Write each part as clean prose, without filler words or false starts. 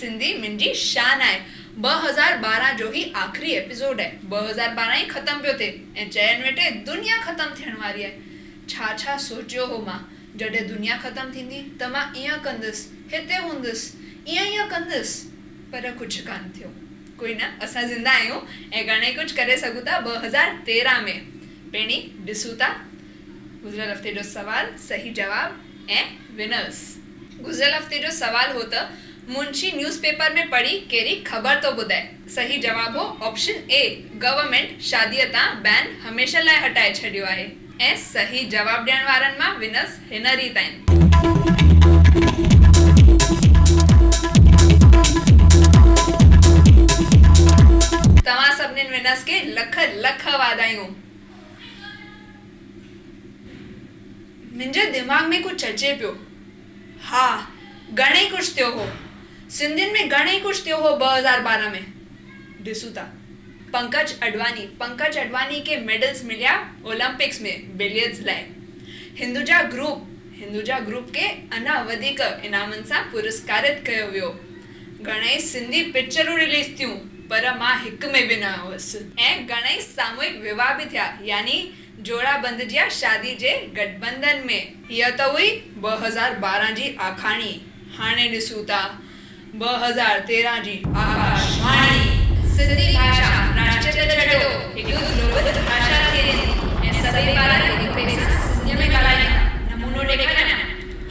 सिंधी मिंजी शान आहे। 2012 जो ही आखिरी एपिसोड है। 2012 ही खत्म पियो थे ऐं चयन वेठे दुनिया खत्म थियण वारी आहे। छा सोचियो हो मां जॾहिं दुनिया खत्म थींदी त मां ईअं कंदुसि, हिते हूंदुसि, ईअं कंदुसि, पर कुझु कान थियो। कोई न, असां ज़िंदा आहियूं ऐं घणे कुझु करे सघूं था 2013 में। पहिरीं ॾिसूं था गुज़िरियल हफ़्ते जो सवाल, सही जवाब ऐं विनर्स। गुज़िरियल हफ़्ते जो सवाल हो त मुंशी न्यूज़पेपर में पढ़ी कहिड़ी ख़बर तो ॿुधाए। सही जवाब हो ऑप्शन ए, गवर्नमेंट शादीअ तां बैन हमेशा लाइ हटाए छॾियो आहे। ऐं सही जवाब ॾियण वारनि मां विनर्स हिन रीत आहिनि। तव्हां सभिनीनि विनर्स खे लख लख वाधायूं। मुंहिंजे दिमाग़ में कुझु अचे पियो। हा, घणेई कुझु थियो हो, सिंधियुनि में घणेई कुझु थियो हो 2012 में। ॾिसूं था पंकज अडवाणी के मेडल्स मिलिया ओलंपिक्स में बिलियर्ड्स लाइ। हिंदुजा ग्रुप के अञा वधीक इनामनि सां पुरस्कारित कयो वियो। घणेई सिंधी पिक्चरूं रिलीज़ थियूं पर मां हिक में बि न हुअसि। ऐं घणेई सामूहिक विवाह बि थिया, यानी जोड़ा बंधिजिया शादी जे गठबंधन में। हीअ त हुई 2012 जी आखाणी। हाणे ॾिसूं था 2013 जी आकाशवाणी। सिंधी भाषा राष्ट्र छॾियो, हिकु ग्लोबल भाषा थिए ऐं सभई ॿार हिक ॿिए सां सिंधीअ में ॻाल्हाइनि। नमूनो ॾेखारियां।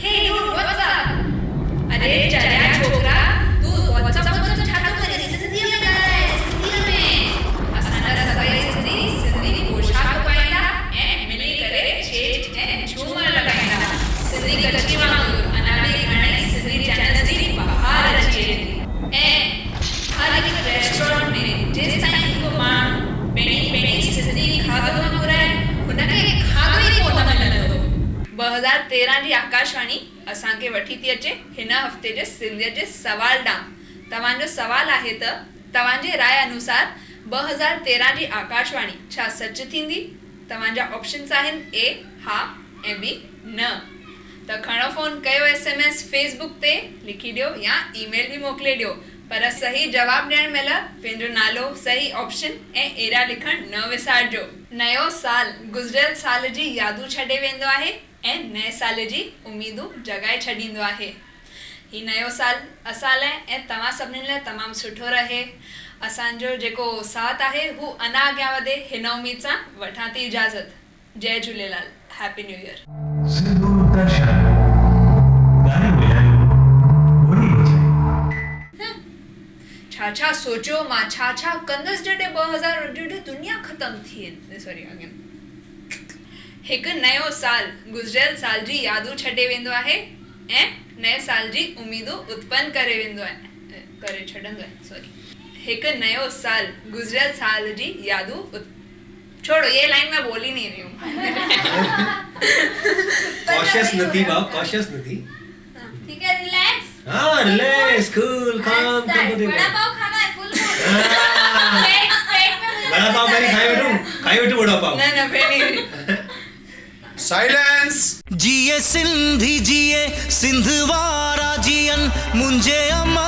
हे यूर व्हाट्सएप। अरे चरिया छोकिरा, तूं व्हाट्सएप छा थो करे? सिंधीअ में ॻाल्हाए, सिंधीअ में। असांजा सभई सिंधी पोशाक पाईंदा ऐं मिली करे छेज ऐं झूमर लॻाईंदा। सिंधी कच्ची वांगुरु अञा बि घणेई सिंधी चैनल जी बहार अची वेंदी। ऐं हर हिकु रेस्टोरेंट में जेसि ताईं को माण्हू पहिरीं सिंधी खाधो न घुराए, हुनखे खाधो ई कोन मिलंदो। 2013 जी आकाशवाणी असांखे वठी थी अचे हिन हफ़्ते जे सिंधियत जे सवाल ॾांहुं। तव्हांजो सवाल आहे त तव्हांजे राय अनुसार 2013 जी आकाशवाणी छा सच थींदी? तव्हांजा ऑप्शन्स आहिनि ए हा ऐं बी न। त खणो फोन, कयो SMS, फेसबुक ते लिखी ॾियो या ईमेल बि मोकिले ॾियो। पर सही जवाब ॾियण महिल पंहिंजो नालो, सही ऑप्शन ऐं एरिया लिखण न विसारिजो। नयो साल गुज़िरियल साल जी यादूं छॾे वेंदो आहे ऐं नए साल जी उमीदूं जगाए छॾींदो आहे। ही नयो साल असां लाइ ऐं तव्हां सभिनीनि लाइ तमामु सुठो रहे। असांजो जेको साथ आहे हू अञा अॻियां वधे, हिन उमीद सां वठां थी इजाज़त। जय झूलेलाल, हैप्पी न्यू ईयर। छा सोचियो मां, छा कंदुसि जॾहिं 2000 दुनिया ख़त्म थी। Sorry again. हिकु नयो साल गुज़िरियल साल जी यादूं छॾे वेंदो आहे ऐं नए साल जी उमीदूं उत्पन्न करे छॾंदो आहे। सॉरी, हिकु नयो साल गुज़िरियल साल जी यादूं छोड़ो, ये लाइन मैं बोल ही नहीं रही हूँ। कॉशियस नथी। ठीक है, रिलैक्स। हाँ, रिलैक्स, कूल, काम कर दो। बड़ा पाव खाना है, फुल पेट में। बड़ा पाव खाई बैठो बड़ा पाव। ना पेनी। साइलेंस। जिए सिंधी जिए सिंधवारा जियन मुंजे अम्मा